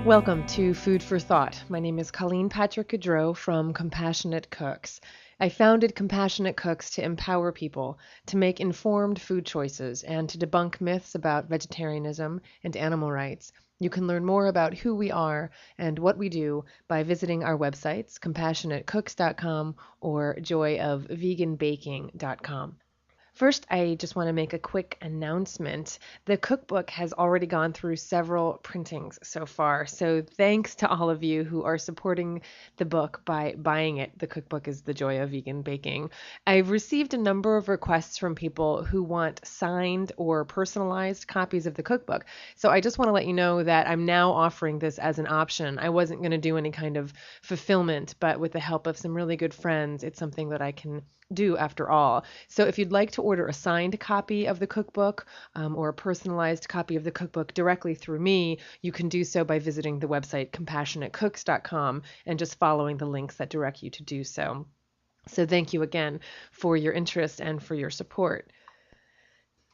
Welcome to Food for Thought. My name is Colleen Patrick-Goudreau from Compassionate Cooks. I founded Compassionate Cooks to empower people to make informed food choices and to debunk myths about vegetarianism and animal rights. You can learn more about who we are and what we do by visiting our websites, compassionatecooks.com or joyofveganbaking.com. First, I just want to make a quick announcement. The cookbook has already gone through several printings so far, so thanks to all of you who are supporting the book by buying it. The cookbook is The Joy of Vegan Baking. I've received a number of requests from people who want signed or personalized copies of the cookbook, so I just want to let you know that I'm now offering this as an option. I wasn't going to do any kind of fulfillment, but with the help of some really good friends, it's something that I can do after all. So if you'd like to order a signed copy of the cookbook or a personalized copy of the cookbook directly through me, you can do so by visiting the website compassionatecooks.com and just following the links that direct you to do so. So thank you again for your interest and for your support.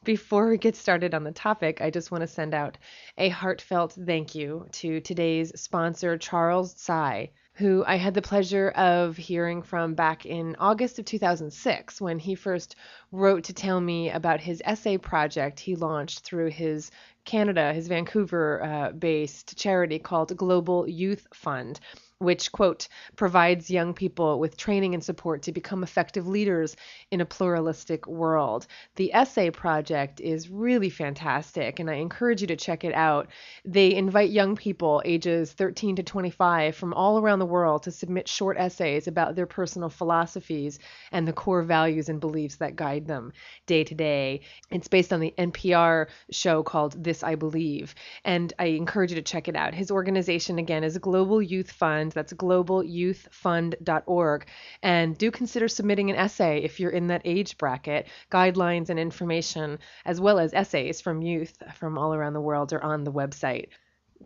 Before we get started on the topic, I just want to send out a heartfelt thank you to today's sponsor, Charles Tsai, who I had the pleasure of hearing from back in August of 2006 when he first wrote to tell me about his essay project he launched through his Vancouver-based charity called Global Youth Fund, which, quote, provides young people with training and support to become effective leaders in a pluralistic world. The essay project is really fantastic, and I encourage you to check it out. They invite young people ages 13 to 25 from all around the world to submit short essays about their personal philosophies and the core values and beliefs that guide them day to day. It's based on the NPR show called This I Believe, and I encourage you to check it out. His organization, again, is Global Youth Fund. That's globalyouthfund.org. And do consider submitting an essay if you're in that age bracket. Guidelines and information, as well as essays from youth from all around the world, are on the website.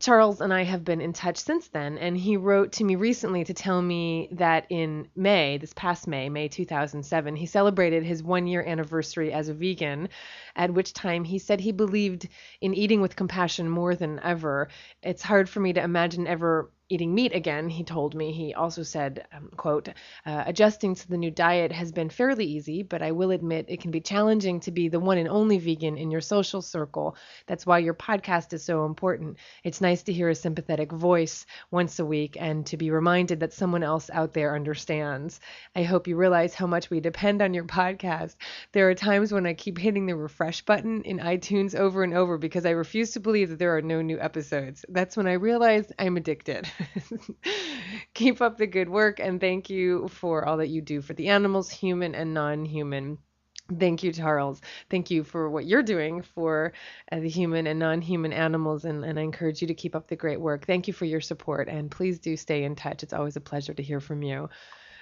Charles and I have been in touch since then, and he wrote to me recently to tell me that in May, this past May 2007, he celebrated his 1-year anniversary as a vegan, at which time he said he believed in eating with compassion more than ever. It's hard for me to imagine ever eating meat again, he told me. He also said, quote, adjusting to the new diet has been fairly easy, but I will admit it can be challenging to be the one and only vegan in your social circle. That's why your podcast is so important. It's nice to hear a sympathetic voice once a week and to be reminded that someone else out there understands. I hope you realize how much we depend on your podcast. There are times when I keep hitting the refresh button in iTunes over and over because I refuse to believe that there are no new episodes. That's when I realize I'm addicted. Keep up the good work, and thank you for all that you do for the animals, human and non-human. Thank you, Charles. Thank you for what you're doing for the human and non-human animals, and I encourage you to keep up the great work. Thank you for your support, and please do stay in touch. It's always a pleasure to hear from you.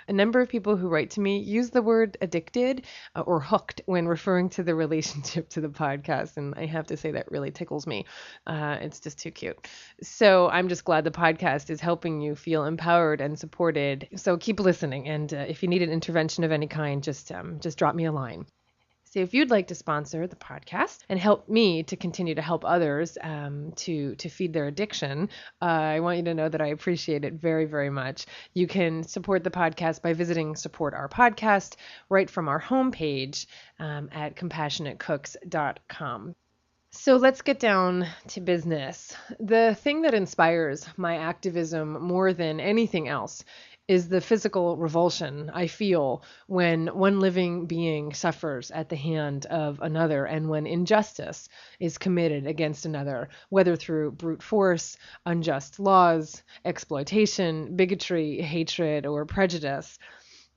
A number of people who write to me use the word addicted or hooked when referring to the relationship to the podcast, and I have to say that really tickles me. It's just too cute. So I'm just glad the podcast is helping you feel empowered and supported. So keep listening, and if you need an intervention of any kind, just drop me a line. So if you'd like to sponsor the podcast and help me to continue to help others to feed their addiction, I want you to know that I appreciate it very, very much. You can support the podcast by visiting Support Our Podcast right from our homepage at compassionatecooks.com. So let's get down to business. The thing that inspires my activism more than anything else is the physical revulsion I feel when one living being suffers at the hand of another and when injustice is committed against another, whether through brute force, unjust laws, exploitation, bigotry, hatred, or prejudice.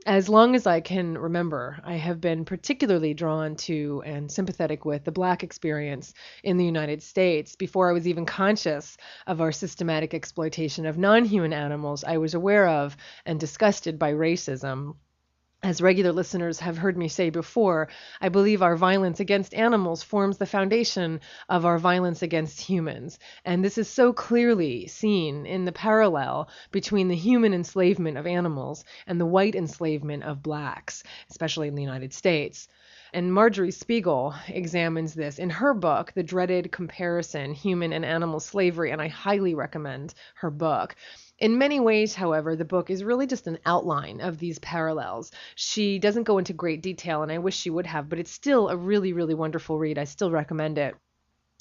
As long as I can remember, I have been particularly drawn to and sympathetic with the Black experience in the United States. Before I was even conscious of our systematic exploitation of non-human animals, I was aware of and disgusted by racism. As regular listeners have heard me say before, I believe our violence against animals forms the foundation of our violence against humans. And this is so clearly seen in the parallel between the human enslavement of animals and the white enslavement of blacks, especially in the United States. And Marjorie Spiegel examines this in her book, The Dreaded Comparison, Human and Animal Slavery, and I highly recommend her book. In many ways, however, the book is really just an outline of these parallels. She doesn't go into great detail, and I wish she would have, but it's still a really, really wonderful read. I still recommend it.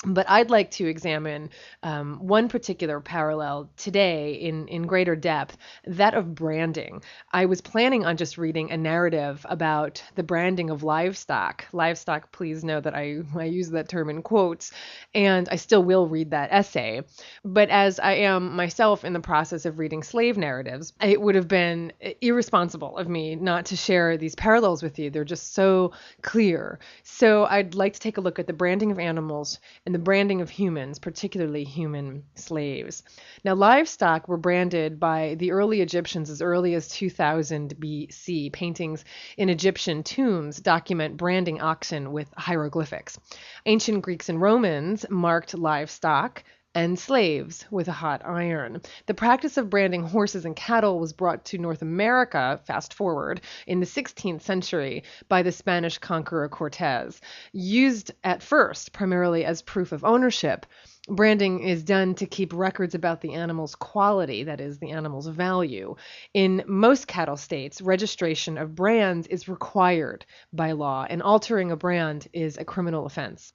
But I'd like to examine one particular parallel today in greater depth, that of branding. I was planning on just reading a narrative about the branding of livestock. Livestock, please know that I use that term in quotes, and I still will read that essay. But as I am myself in the process of reading slave narratives, it would have been irresponsible of me not to share these parallels with you. They're just so clear. So I'd like to take a look at the branding of animals and the branding of humans, particularly human slaves. Now, livestock were branded by the early Egyptians as early as 2000 BC. Paintings in Egyptian tombs document branding oxen with hieroglyphics. Ancient Greeks and Romans marked livestock and slaves with a hot iron. The practice of branding horses and cattle was brought to North America, fast forward, in the 16th century by the Spanish conqueror Cortez. Used at first primarily as proof of ownership, branding is done to keep records about the animal's quality, that is, the animal's value. In most cattle states, registration of brands is required by law, and altering a brand is a criminal offense.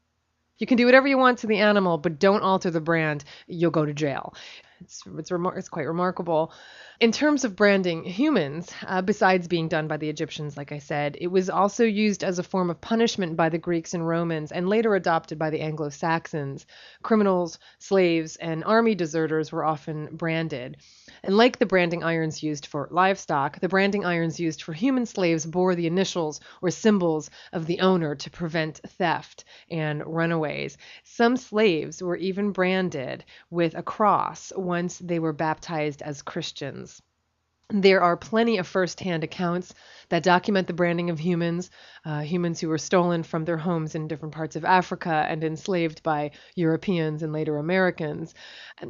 You can do whatever you want to the animal, but don't alter the brand. You'll go to jail. It's quite remarkable. In terms of branding humans, besides being done by the Egyptians, like I said, it was also used as a form of punishment by the Greeks and Romans and later adopted by the Anglo-Saxons. Criminals, slaves, and army deserters were often branded. And like the branding irons used for livestock, the branding irons used for human slaves bore the initials or symbols of the owner to prevent theft and runaways. Some slaves were even branded with a cross once they were baptized as Christians. There are plenty of first-hand accounts that document the branding of humans who were stolen from their homes in different parts of Africa and enslaved by Europeans and later Americans.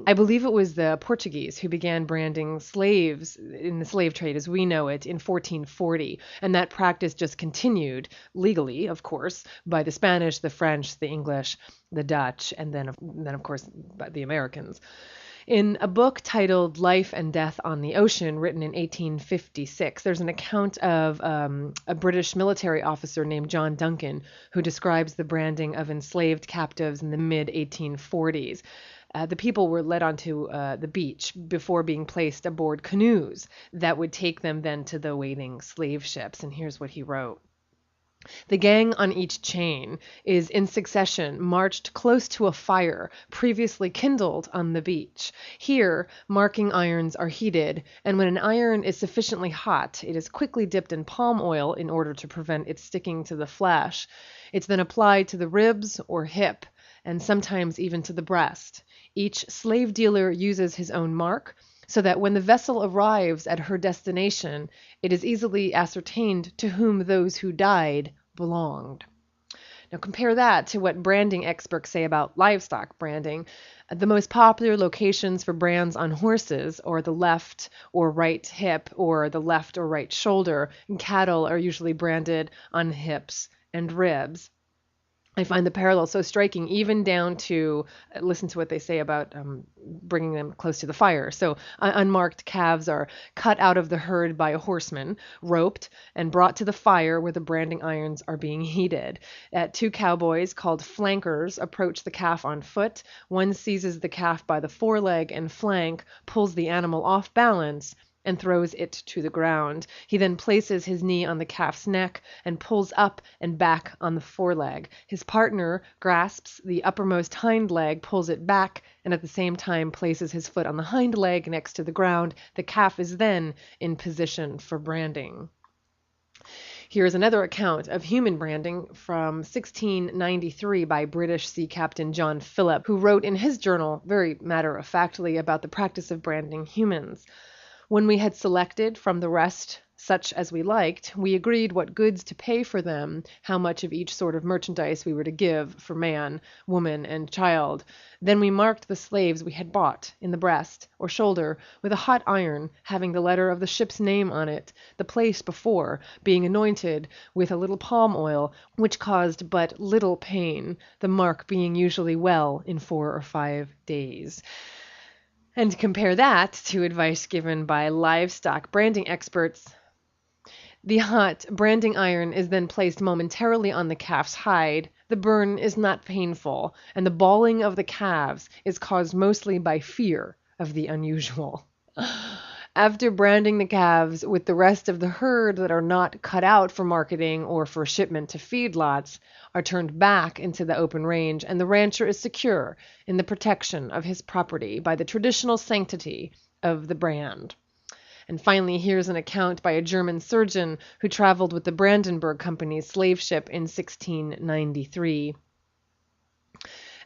I believe it was the Portuguese who began branding slaves in the slave trade as we know it in 1440, and that practice just continued, legally, of course, by the Spanish, the French, the English, the Dutch, and then of course, by the Americans. In a book titled Life and Death on the Ocean, written in 1856, there's an account of a British military officer named John Duncan who describes the branding of enslaved captives in the mid-1840s. The people were led onto the beach before being placed aboard canoes that would take them then to the waiting slave ships. And here's what he wrote. The gang on each chain is in succession marched close to a fire previously kindled on the beach. Here, marking irons are heated, and when an iron is sufficiently hot, it is quickly dipped in palm oil in order to prevent it sticking to the flesh. It's then applied to the ribs or hip, and sometimes even to the breast. Each slave dealer uses his own mark, so that when the vessel arrives at her destination, it is easily ascertained to whom those who died belonged. Now compare that to what branding experts say about livestock branding. The most popular locations for brands on horses are the left or right hip or the left or right shoulder, and cattle are usually branded on hips and ribs. I find the parallel so striking, even down to listen to what they say about bringing them close to the fire. So unmarked calves are cut out of the herd by a horseman, roped, and brought to the fire where the branding irons are being heated. Two cowboys called flankers approach the calf on foot. One seizes the calf by the foreleg and flank, pulls the animal off balance, and throws it to the ground. He then places his knee on the calf's neck and pulls up and back on the foreleg. His partner grasps the uppermost hind leg, pulls it back, and at the same time places his foot on the hind leg next to the ground. The calf is then in position for branding. Here is another account of human branding from 1693 by British sea captain John Phillip, who wrote in his journal very matter-of-factly about the practice of branding humans. When we had selected from the rest such as we liked, we agreed what goods to pay for them, how much of each sort of merchandise we were to give for man, woman, and child. Then we marked the slaves we had bought in the breast or shoulder with a hot iron having the letter of the ship's name on it, the place before being anointed with a little palm oil, which caused but little pain, the mark being usually well in 4 or 5 days. And compare that to advice given by livestock branding experts. The hot branding iron is then placed momentarily on the calf's hide. The burn is not painful, and the bawling of the calves is caused mostly by fear of the unusual. After branding the calves with the rest of the herd that are not cut out for marketing or for shipment to feedlots, are turned back into the open range, and the rancher is secure in the protection of his property by the traditional sanctity of the brand. And finally, here's an account by a German surgeon who traveled with the Brandenburg Company's slave ship in 1693.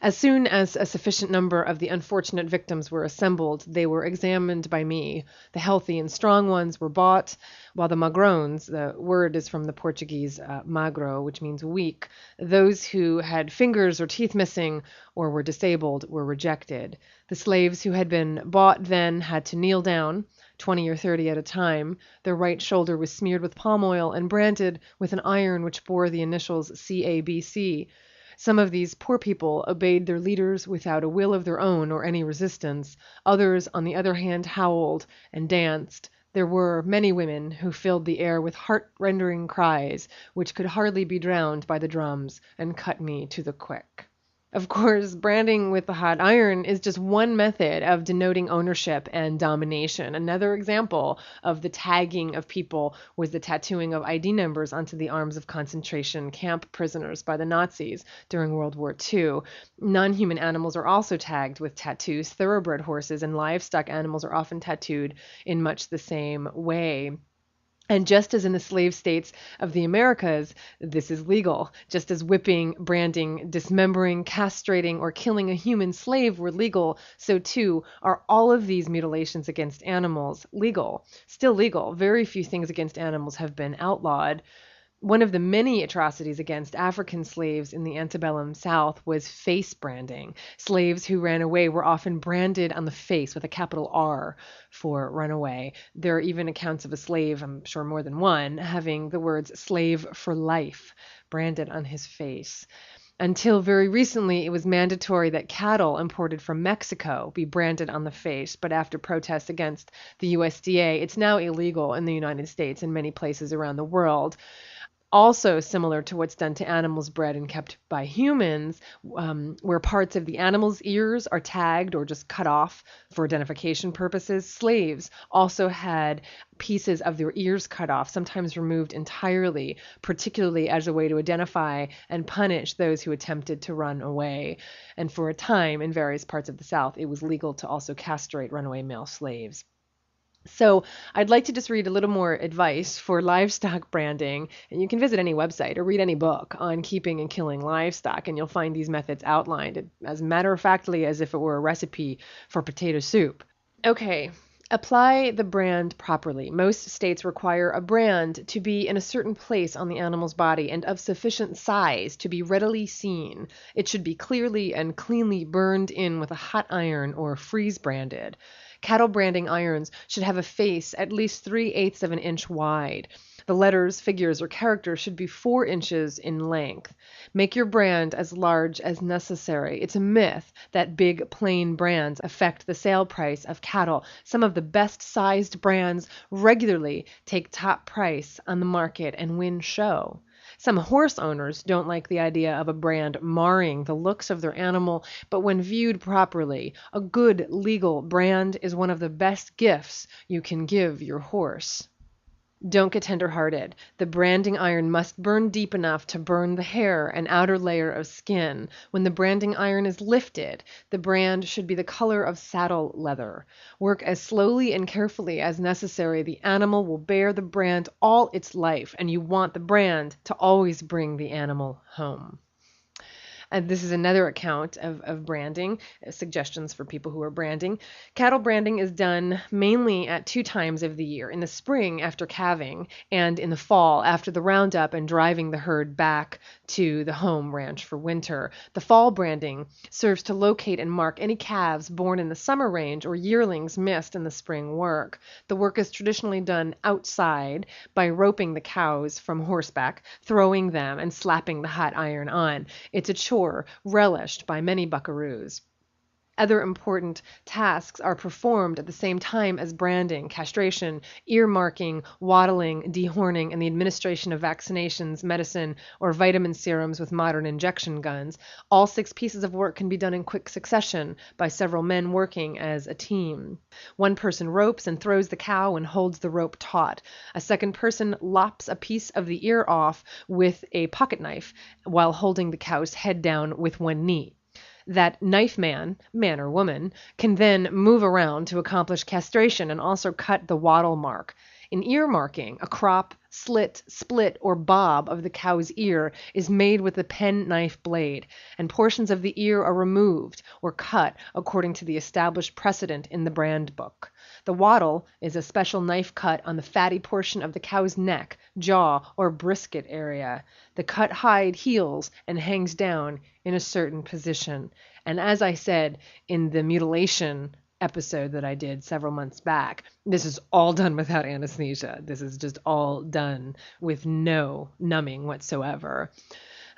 As soon as a sufficient number of the unfortunate victims were assembled, they were examined by me. The healthy and strong ones were bought, while the magrões, the word is from the Portuguese magro, which means weak, those who had fingers or teeth missing or were disabled were rejected. The slaves who had been bought then had to kneel down, 20 or 30 at a time. Their right shoulder was smeared with palm oil and branded with an iron which bore the initials CABC. Some of these poor people obeyed their leaders without a will of their own or any resistance. Others, on the other hand, howled and danced. There were many women who filled the air with heart-rending cries, which could hardly be drowned by the drums, and cut me to the quick. Of course, branding with the hot iron is just one method of denoting ownership and domination. Another example of the tagging of people was the tattooing of ID numbers onto the arms of concentration camp prisoners by the Nazis during World War II. Non-human animals are also tagged with tattoos. Thoroughbred horses and livestock animals are often tattooed in much the same way. And just as in the slave states of the Americas, this is legal. Just as whipping, branding, dismembering, castrating, or killing a human slave were legal, so too are all of these mutilations against animals legal. Still legal. Very few things against animals have been outlawed. One of the many atrocities against African slaves in the antebellum South was face branding. Slaves who ran away were often branded on the face with a capital R for runaway. There are even accounts of a slave, I'm sure more than one, having the words slave for life branded on his face. Until very recently, it was mandatory that cattle imported from Mexico be branded on the face, but after protests against the USDA, it's now illegal in the United States and many places around the world. Also similar to what's done to animals bred and kept by humans, where parts of the animal's ears are tagged or just cut off for identification purposes. Slaves also had pieces of their ears cut off, sometimes removed entirely, particularly as a way to identify and punish those who attempted to run away. And for a time, in various parts of the South, it was legal to also castrate runaway male slaves. So I'd like to just read a little more advice for livestock branding, and you can visit any website or read any book on keeping and killing livestock, and you'll find these methods outlined as matter-of-factly as if it were a recipe for potato soup. Okay, apply the brand properly. Most states require a brand to be in a certain place on the animal's body and of sufficient size to be readily seen. It should be clearly and cleanly burned in with a hot iron or freeze branded. Cattle branding irons should have a face at least 3/8 of an inch wide. The letters, figures, or characters should be 4 inches in length. Make your brand as large as necessary. It's a myth that big, plain brands affect the sale price of cattle. Some of the best-sized brands regularly take top price on the market and win show. Some horse owners don't like the idea of a brand marring the looks of their animal, but when viewed properly, a good legal brand is one of the best gifts you can give your horse. Don't get tender-hearted. The branding iron must burn deep enough to burn the hair and outer layer of skin. When the branding iron is lifted, the brand should be the color of saddle leather. Work as slowly and carefully as necessary. The animal will bear the brand all its life, and you want the brand to always bring the animal home. This is another account of branding, suggestions for people who are branding. Cattle branding is done mainly at two times of the year: in the spring after calving, and in the fall after the roundup and driving the herd back to the home ranch for winter. The fall branding serves to locate and mark any calves born in the summer range or yearlings missed in the spring work. The work is traditionally done outside by roping the cows from horseback, throwing them, and slapping the hot iron on. It's a chore relished by many buckaroos. Other important tasks are performed at the same time as branding: castration, ear marking, wattling, dehorning, and the administration of vaccinations, medicine, or vitamin serums with modern injection guns. All 6 pieces of work can be done in quick succession by several men working as a team. One person ropes and throws the cow and holds the rope taut. A second person lops a piece of the ear off with a pocket knife while holding the cow's head down with one knee. That knife man or woman, can then move around to accomplish castration and also cut the wattle mark. In ear marking, a crop, slit, split, or bob of the cow's ear is made with a penknife blade, and portions of the ear are removed or cut according to the established precedent in the brand book. The wattle is a special knife cut on the fatty portion of the cow's neck, jaw, or brisket area. The cut hide heals and hangs down in a certain position. And as I said in the mutilation episode that I did several months back, this is all done without anesthesia. This is just all done with no numbing whatsoever.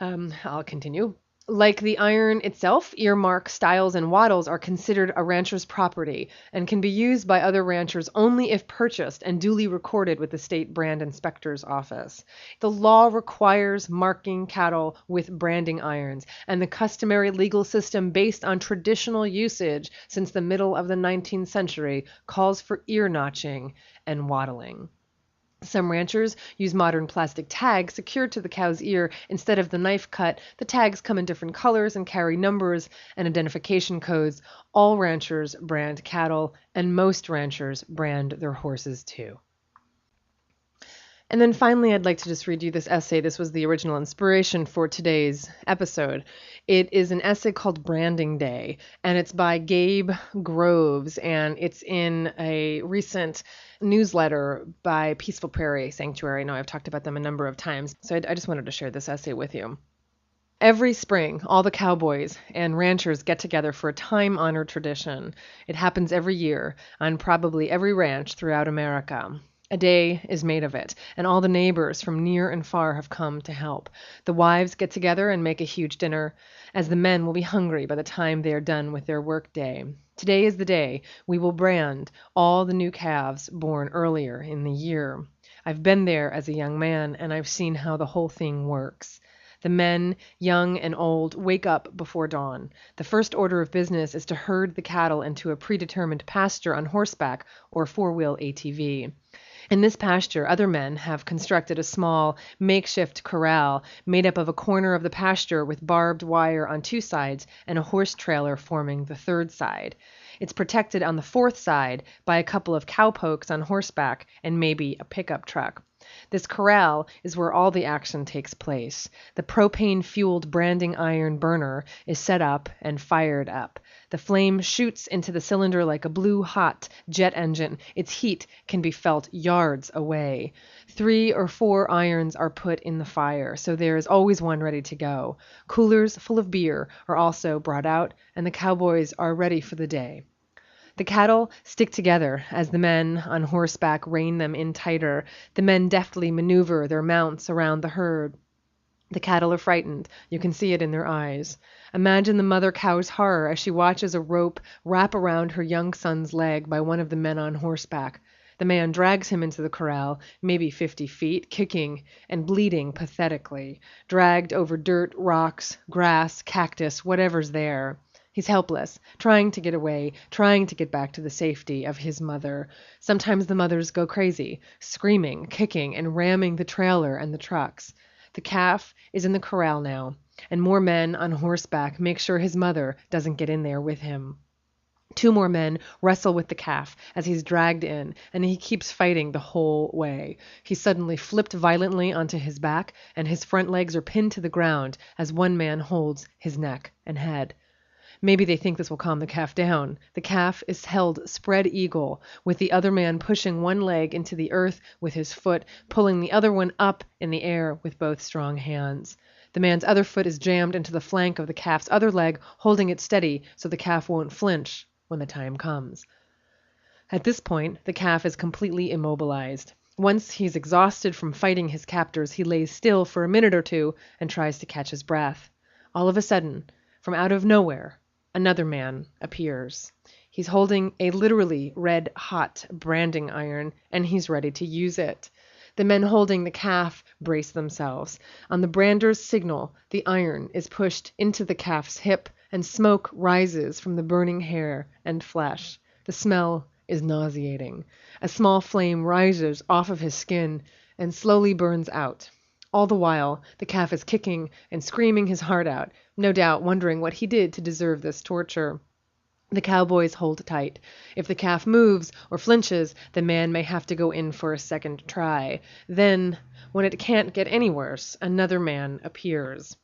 I'll continue. Like the iron itself, earmark, styles, and wattles are considered a rancher's property and can be used by other ranchers only if purchased and duly recorded with the state brand inspector's office. The law requires marking cattle with branding irons, and the customary legal system based on traditional usage since the middle of the 19th century calls for ear notching and wattling. Some ranchers use modern plastic tags secured to the cow's ear instead of the knife cut. The tags come in different colors and carry numbers and identification codes. All ranchers brand cattle, and most ranchers brand their horses too. And then finally, I'd like to just read you this essay. This was the original inspiration for today's episode. It is an essay called Branding Day, and it's by Gabe Groves, and it's in a recent newsletter by Peaceful Prairie Sanctuary. I know I've talked about them a number of times, so I just wanted to share this essay with you. Every spring, all the cowboys and ranchers get together for a time-honored tradition. It happens every year on probably every ranch throughout America. A day is made of it, and all the neighbors from near and far have come to help. The wives get together and make a huge dinner, as the men will be hungry by the time they are done with their work day. Today is the day we will brand all the new calves born earlier in the year. I've been there as a young man, and I've seen how the whole thing works. The men, young and old, wake up before dawn. The first order of business is to herd the cattle into a predetermined pasture on horseback or four-wheel ATV. In this pasture, other men have constructed a small, makeshift corral made up of a corner of the pasture with barbed wire on 2 sides and a horse trailer forming the 3rd side. It's protected on the 4th side by a couple of cowpokes on horseback and maybe a pickup truck. This corral is where all the action takes place. The propane-fueled branding iron burner is set up and fired up. The flame shoots into the cylinder like a blue-hot jet engine. Its heat can be felt yards away. 3 or 4 irons are put in the fire, so there is always one ready to go. Coolers full of beer are also brought out, and the cowboys are ready for the day. The cattle stick together as the men on horseback rein them in tighter. The men deftly maneuver their mounts around the herd. The cattle are frightened. You can see it in their eyes. Imagine the mother cow's horror as she watches a rope wrap around her young son's leg by one of the men on horseback. The man drags him into the corral, maybe 50 feet, kicking and bleeding pathetically, dragged over dirt, rocks, grass, cactus, whatever's there. He's helpless, trying to get away, trying to get back to the safety of his mother. Sometimes the mothers go crazy, screaming, kicking, and ramming the trailer and the trucks. The calf is in the corral now, and more men on horseback make sure his mother doesn't get in there with him. Two more men wrestle with the calf as he's dragged in, and he keeps fighting the whole way. He's suddenly flipped violently onto his back, and his front legs are pinned to the ground as one man holds his neck and head. Maybe they think this will calm the calf down. The calf is held spread eagle, with the other man pushing one leg into the earth with his foot, pulling the other one up in the air with both strong hands. The man's other foot is jammed into the flank of the calf's other leg, holding it steady so the calf won't flinch when the time comes. At this point, the calf is completely immobilized. Once he's exhausted from fighting his captors, he lays still for a minute or two and tries to catch his breath. All of a sudden, from out of nowhere, another man appears. He's holding a literally red-hot branding iron, and he's ready to use it. The men holding the calf brace themselves. On the brander's signal, the iron is pushed into the calf's hip, and smoke rises from the burning hair and flesh. The smell is nauseating. A small flame rises off of his skin and slowly burns out. All the while, the calf is kicking and screaming his heart out, no doubt wondering what he did to deserve this torture. The cowboys hold tight. If the calf moves or flinches, the man may have to go in for a second try. Then, when it can't get any worse, another man appears.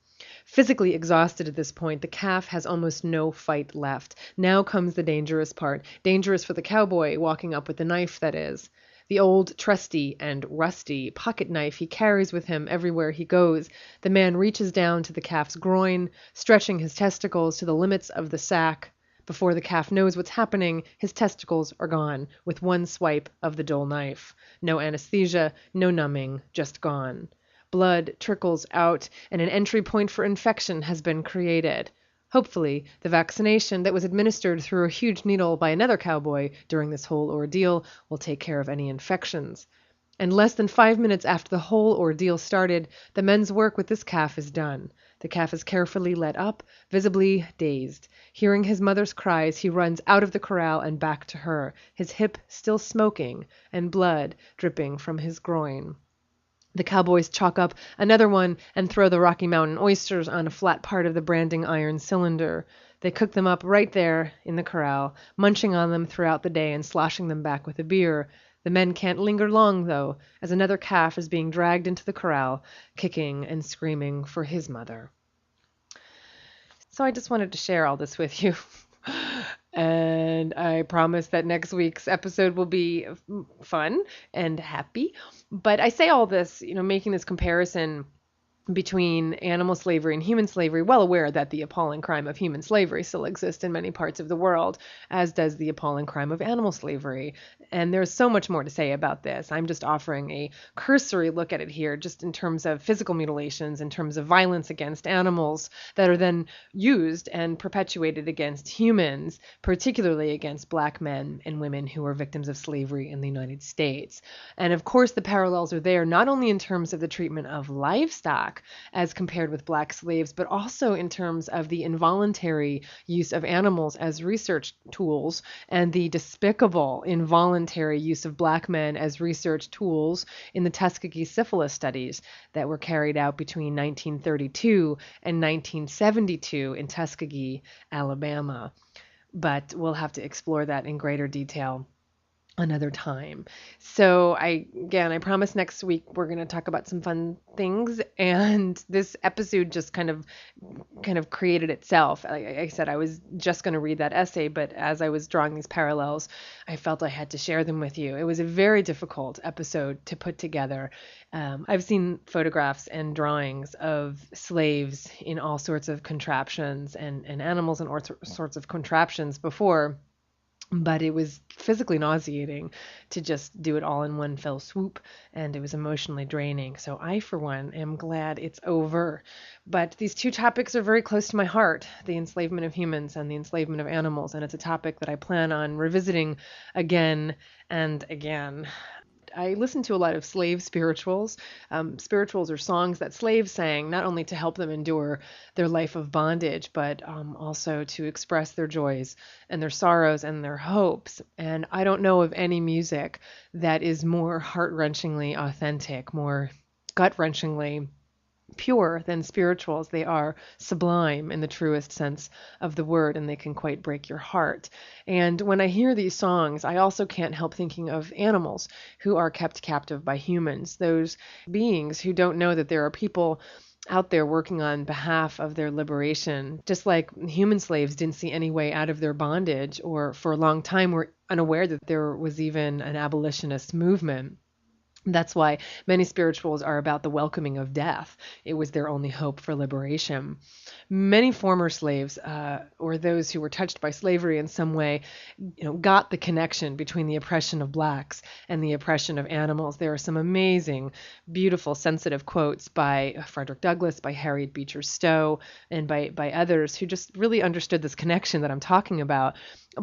Physically exhausted at this point, the calf has almost no fight left. Now comes the dangerous part. Dangerous for the cowboy walking up with the knife, that is. The old, trusty, and rusty pocket knife he carries with him everywhere he goes. The man reaches down to the calf's groin, stretching his testicles to the limits of the sack. Before the calf knows what's happening, his testicles are gone with one swipe of the dull knife. No anesthesia, no numbing, just gone. Blood trickles out, and an entry point for infection has been created. Hopefully, the vaccination that was administered through a huge needle by another cowboy during this whole ordeal will take care of any infections. And less than 5 minutes after the whole ordeal started, the men's work with this calf is done. The calf is carefully led up, visibly dazed. Hearing his mother's cries, he runs out of the corral and back to her, his hip still smoking and blood dripping from his groin. The cowboys chalk up another one and throw the Rocky Mountain oysters on a flat part of the branding iron cylinder. They cook them up right there in the corral, munching on them throughout the day and sloshing them back with a beer. The men can't linger long, though, as another calf is being dragged into the corral, kicking and screaming for his mother. So I just wanted to share all this with you. And I promise that next week's episode will be fun and happy. But I say all this, making this comparison between animal slavery and human slavery, well aware that the appalling crime of human slavery still exists in many parts of the world, as does the appalling crime of animal slavery. And there's so much more to say about this. I'm just offering a cursory look at it here, just in terms of physical mutilations, in terms of violence against animals that are then used and perpetuated against humans, particularly against Black men and women who were victims of slavery in the United States. And of course, the parallels are there, not only in terms of the treatment of livestock, as compared with Black slaves, but also in terms of the involuntary use of animals as research tools and the despicable involuntary use of Black men as research tools in the Tuskegee syphilis studies that were carried out between 1932 and 1972 in Tuskegee, Alabama. But we'll have to explore that in greater detail another time. So I promise next week we're going to talk about some fun things, and this episode just kind of created itself. Like I said, I was just going to read that essay, but as I was drawing these parallels, I felt I had to share them with you. It was a very difficult episode to put together. I've seen photographs and drawings of slaves in all sorts of contraptions and animals in all sorts of contraptions before, but it was physically nauseating to just do it all in one fell swoop, and it was emotionally draining. So I, for one, am glad it's over. But these two topics are very close to my heart, the enslavement of humans and the enslavement of animals, and it's a topic that I plan on revisiting again and again. I listen to a lot of slave spirituals. Spirituals are songs that slaves sang, not only to help them endure their life of bondage, but also to express their joys and their sorrows and their hopes. And I don't know of any music that is more heart-wrenchingly authentic, more gut-wrenchingly pure than spirituals. They are sublime in the truest sense of the word, and they can quite break your heart. And when I hear these songs, I also can't help thinking of animals who are kept captive by humans, those beings who don't know that there are people out there working on behalf of their liberation, just like human slaves didn't see any way out of their bondage, or for a long time were unaware that there was even an abolitionist movement. That's why many spirituals are about the welcoming of death. It was their only hope for liberation. Many former slaves, or those who were touched by slavery in some way, got the connection between the oppression of blacks and the oppression of animals. There are some amazing, beautiful, sensitive quotes by Frederick Douglass, by Harriet Beecher Stowe, and by others who just really understood this connection that I'm talking about.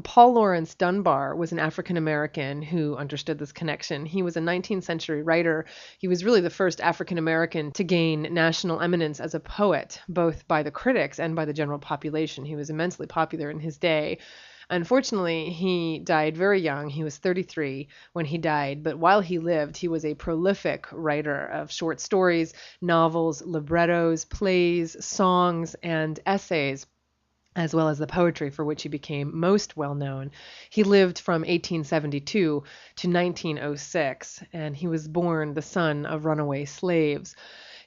Paul Laurence Dunbar was an African American who understood this connection. He was a 19th century writer. He was really the first African American to gain national eminence as a poet, both by the critics and by the general population. He was immensely popular in his day. Unfortunately, he died very young. He was 33 when he died, but while he lived, he was a prolific writer of short stories, novels, librettos, plays, songs, and essays, as well as the poetry for which he became most well known. He lived from 1872 to 1906, and he was born the son of runaway slaves.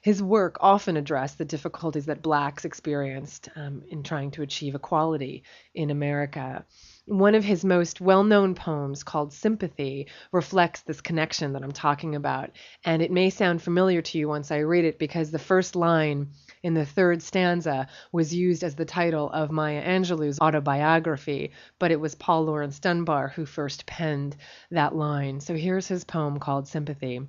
His work often addressed the difficulties that blacks experienced in trying to achieve equality in America. One of his most well-known poems, called Sympathy, reflects this connection that I'm talking about, and it may sound familiar to you once I read it, because the first line in the third stanza was used as the title of Maya Angelou's autobiography, but it was Paul Laurence Dunbar who first penned that line. So here's his poem called Sympathy.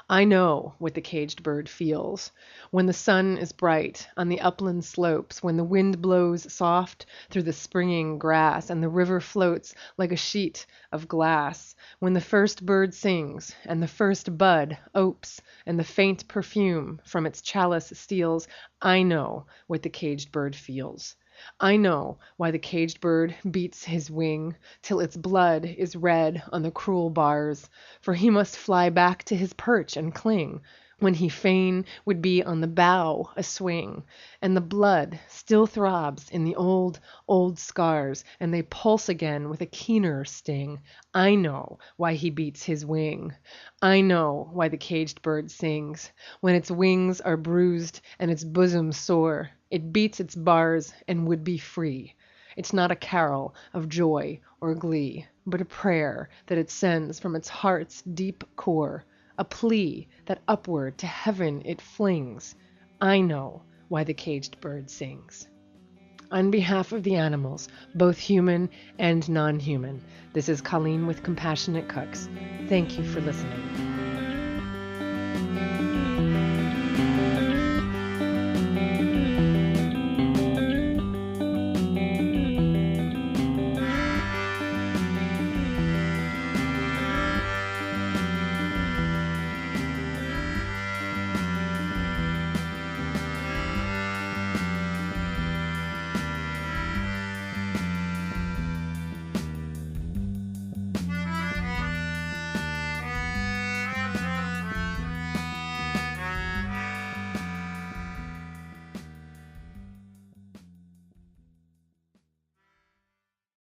I know what the caged bird feels when the sun is bright on the upland slopes, when the wind blows soft through the springing grass and the river floats like a sheet of glass, when the first bird sings and the first bud opes and the faint perfume from its chalice steals. I know what the caged bird feels. I know why the caged bird beats his wing till its blood is red on the cruel bars, for he must fly back to his perch and cling, when he fain would be on the bough a-swing, and the blood still throbs in the old, old scars, and they pulse again with a keener sting. I know why he beats his wing. I know why the caged bird sings, when its wings are bruised and its bosom sore. It beats its bars and would be free. It's not a carol of joy or glee, but a prayer that it sends from its heart's deep core, a plea that upward to heaven it flings. I know why the caged bird sings. On behalf of the animals, both human and non-human, this is Colleen with Compassionate Cooks. Thank you for listening.